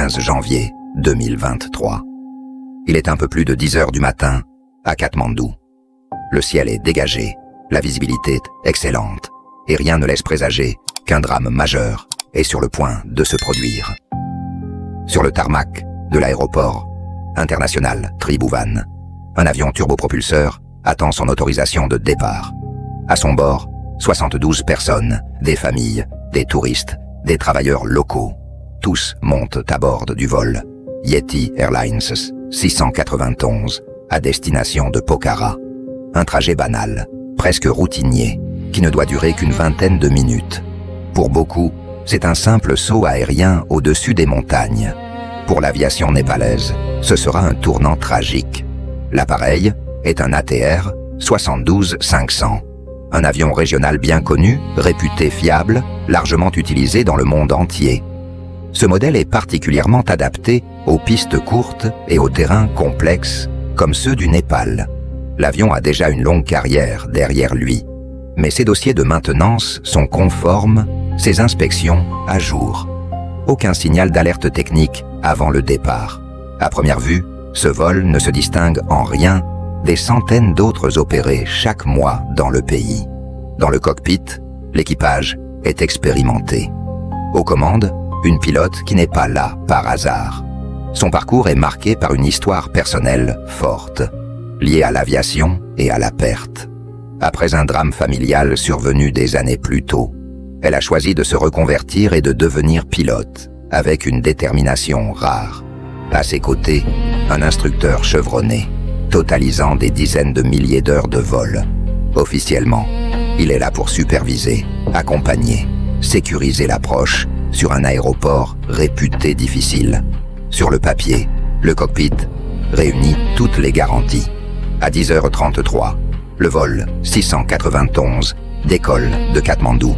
15 janvier 2023. Il est un peu plus de 10 heures du matin à Katmandou. Le ciel est dégagé, la visibilité est excellente et rien ne laisse présager qu'un drame majeur est sur le point de se produire. Sur le tarmac de l'aéroport international Tribhuvan, un avion turbopropulseur attend son autorisation de départ. À son bord, 72 personnes, des familles, des touristes, des travailleurs locaux. Tous montent à bord du vol Yeti Airlines 691 à destination de Pokhara. Un trajet banal, presque routinier, qui ne doit durer qu'une vingtaine de minutes. Pour beaucoup, c'est un simple saut aérien au-dessus des montagnes. Pour l'aviation népalaise, ce sera un tournant tragique. L'appareil est un ATR 72-500. Un avion régional bien connu, réputé fiable, largement utilisé dans le monde entier. Ce modèle est particulièrement adapté aux pistes courtes et aux terrains complexes comme ceux du Népal. L'avion a déjà une longue carrière derrière lui, mais ses dossiers de maintenance sont conformes, ses inspections à jour. Aucun signal d'alerte technique avant le départ. À première vue, ce vol ne se distingue en rien des centaines d'autres opérés chaque mois dans le pays. Dans le cockpit, l'équipage est expérimenté. Aux commandes, une pilote qui n'est pas là par hasard. Son parcours est marqué par une histoire personnelle forte, liée à l'aviation et à la perte. Après un drame familial survenu des années plus tôt, elle a choisi de se reconvertir et de devenir pilote, avec une détermination rare. À ses côtés, un instructeur chevronné, totalisant des dizaines de milliers d'heures de vol. Officiellement, il est là pour superviser, accompagner, sécuriser l'approche sur un aéroport réputé difficile. Sur le papier, le cockpit réunit toutes les garanties. À 10h33, le vol 691 décolle de Katmandou.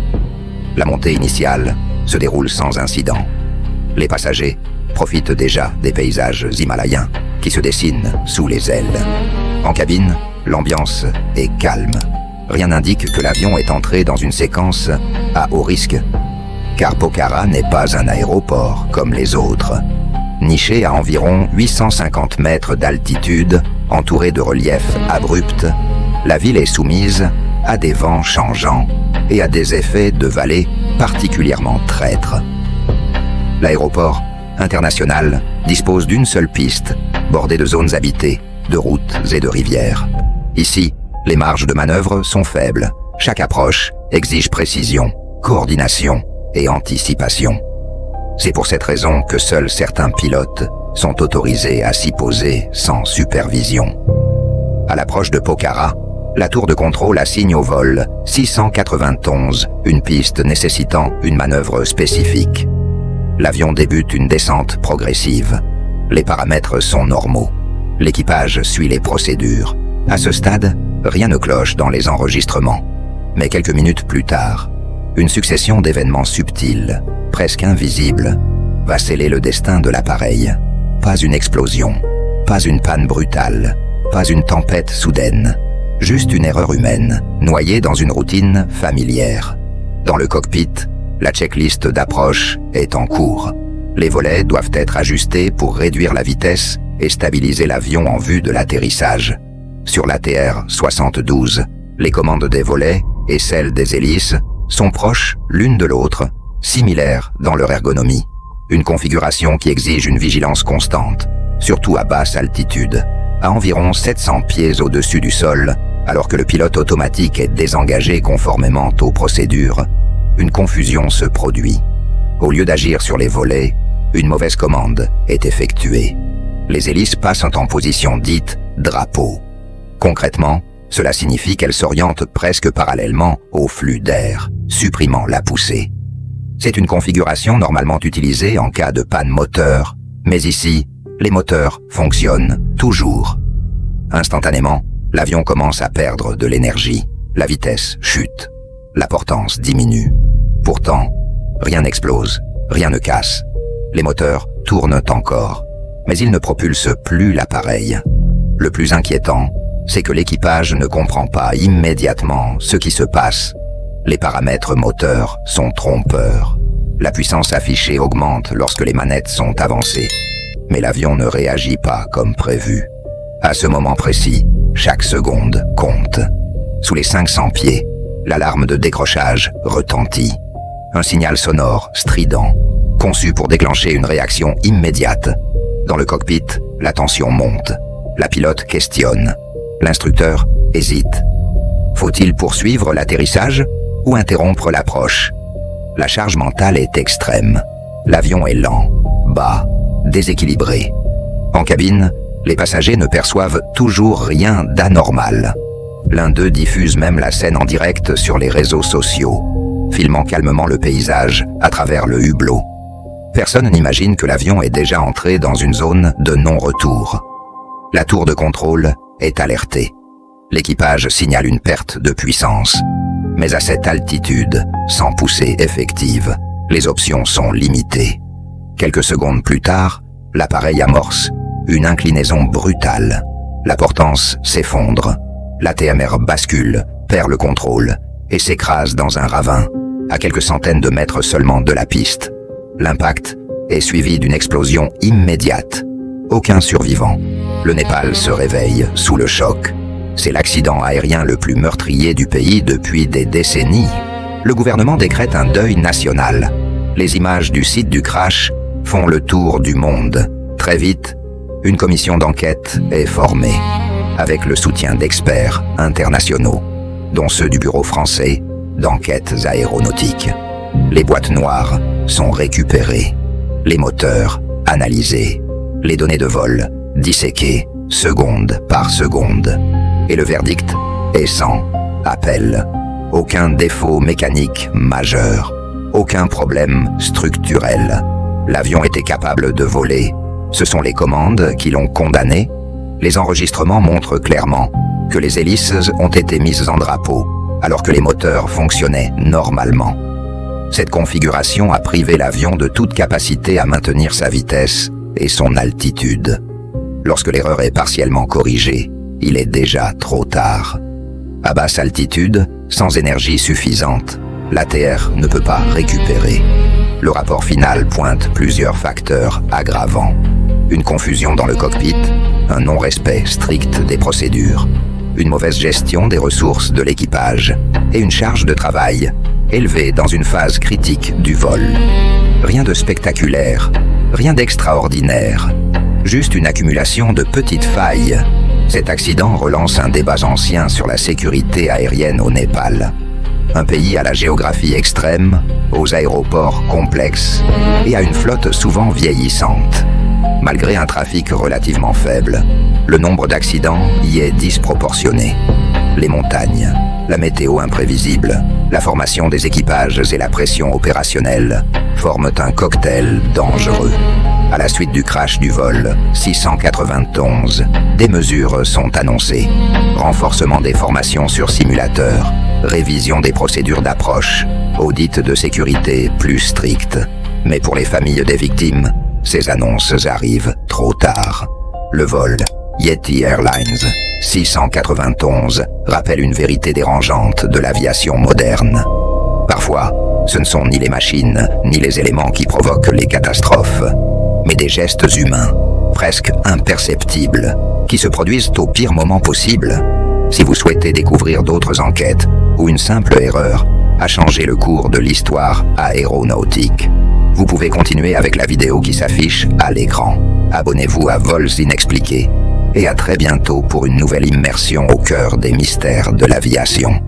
La montée initiale se déroule sans incident. Les passagers profitent déjà des paysages himalayens qui se dessinent sous les ailes. En cabine, l'ambiance est calme. Rien n'indique que l'avion est entré dans une séquence à haut risque, car Pokhara n'est pas un aéroport comme les autres. Niché à environ 850 mètres d'altitude, entouré de reliefs abrupts, la ville est soumise à des vents changeants et à des effets de vallée particulièrement traîtres. L'aéroport international dispose d'une seule piste, bordée de zones habitées, de routes et de rivières. Ici, les marges de manœuvre sont faibles. Chaque approche exige précision, coordination et anticipation. C'est pour cette raison que seuls certains pilotes sont autorisés à s'y poser sans supervision. À l'approche de Pokhara, la tour de contrôle assigne au vol 691 une piste nécessitant une manœuvre spécifique. L'avion débute une descente progressive. Les paramètres sont normaux. L'équipage suit les procédures. À ce stade, rien ne cloche dans les enregistrements. Mais quelques minutes plus tard, une succession d'événements subtils, presque invisibles, va sceller le destin de l'appareil. Pas une explosion, pas une panne brutale, pas une tempête soudaine, juste une erreur humaine, noyée dans une routine familière. Dans le cockpit, la checklist d'approche est en cours. Les volets doivent être ajustés pour réduire la vitesse et stabiliser l'avion en vue de l'atterrissage. Sur l'ATR 72, les commandes des volets et celles des hélices sont proches l'une de l'autre, similaires dans leur ergonomie. Une configuration qui exige une vigilance constante, surtout à basse altitude, à environ 700 pieds au-dessus du sol, alors que le pilote automatique est désengagé conformément aux procédures. Une confusion se produit. Au lieu d'agir sur les volets, une mauvaise commande est effectuée. Les hélices passent en position dite drapeau. Concrètement, cela signifie qu'elles s'orientent presque parallèlement au flux d'air, supprimant la poussée. C'est une configuration normalement utilisée en cas de panne moteur, mais ici, les moteurs fonctionnent toujours. Instantanément, l'avion commence à perdre de l'énergie, la vitesse chute, la portance diminue. Pourtant, rien n'explose, rien ne casse. Les moteurs tournent encore, mais ils ne propulsent plus l'appareil. Le plus inquiétant, c'est que l'équipage ne comprend pas immédiatement ce qui se passe. Les paramètres moteurs sont trompeurs. La puissance affichée augmente lorsque les manettes sont avancées, mais l'avion ne réagit pas comme prévu. À ce moment précis, chaque seconde compte. Sous les 500 pieds, l'alarme de décrochage retentit. Un signal sonore strident, conçu pour déclencher une réaction immédiate. Dans le cockpit, la tension monte. La pilote questionne. L'instructeur hésite. Faut-il poursuivre l'atterrissage ou interrompre l'approche? La charge mentale est extrême. L'avion est lent, bas, déséquilibré. En cabine, les passagers ne perçoivent toujours rien d'anormal. L'un d'eux diffuse même la scène en direct sur les réseaux sociaux, filmant calmement le paysage à travers le hublot. Personne n'imagine que l'avion est déjà entré dans une zone de non-retour. La tour de contrôle est alertée. L'équipage signale une perte de puissance. Mais à cette altitude, sans poussée effective, les options sont limitées. Quelques secondes plus tard, l'appareil amorce une inclinaison brutale. La portance s'effondre. L'ATMR bascule, perd le contrôle et s'écrase dans un ravin, à quelques centaines de mètres seulement de la piste. L'impact est suivi d'une explosion immédiate. Aucun survivant. Le Népal se réveille sous le choc. C'est l'accident aérien le plus meurtrier du pays depuis des décennies. Le gouvernement décrète un deuil national. Les images du site du crash font le tour du monde. Très vite, une commission d'enquête est formée, avec le soutien d'experts internationaux, dont ceux du Bureau français d'enquêtes aéronautiques. Les boîtes noires sont récupérées, les moteurs analysés, les données de vol disséquées seconde par seconde. Et le verdict est sans appel. Aucun défaut mécanique majeur, aucun problème structurel. L'avion était capable de voler. Ce sont les commandes qui l'ont condamné. Les enregistrements montrent clairement que les hélices ont été mises en drapeau, alors que les moteurs fonctionnaient normalement. Cette configuration a privé l'avion de toute capacité à maintenir sa vitesse et son altitude. Lorsque l'erreur est partiellement corrigée, il est déjà trop tard. À basse altitude, sans énergie suffisante, l'ATR ne peut pas récupérer. Le rapport final pointe plusieurs facteurs aggravants. Une confusion dans le cockpit, un non-respect strict des procédures, une mauvaise gestion des ressources de l'équipage et une charge de travail élevée dans une phase critique du vol. Rien de spectaculaire, rien d'extraordinaire, juste une accumulation de petites failles. Cet accident relance un débat ancien sur la sécurité aérienne au Népal. Un pays à la géographie extrême, aux aéroports complexes et à une flotte souvent vieillissante. Malgré un trafic relativement faible, le nombre d'accidents y est disproportionné. Les montagnes, la météo imprévisible, la formation des équipages et la pression opérationnelle forment un cocktail dangereux. À la suite du crash du vol 691, des mesures sont annoncées. Renforcement des formations sur simulateur, révision des procédures d'approche, audit de sécurité plus strict. Mais pour les familles des victimes, ces annonces arrivent trop tard. Le vol Yeti Airlines 691 rappelle une vérité dérangeante de l'aviation moderne. Parfois, ce ne sont ni les machines, ni les éléments qui provoquent les catastrophes, mais des gestes humains, presque imperceptibles, qui se produisent au pire moment possible. Si vous souhaitez découvrir d'autres enquêtes, ou une simple erreur a changé le cours de l'histoire aéronautique, vous pouvez continuer avec la vidéo qui s'affiche à l'écran. Abonnez-vous à Vols Inexpliqués et à très bientôt pour une nouvelle immersion au cœur des mystères de l'aviation.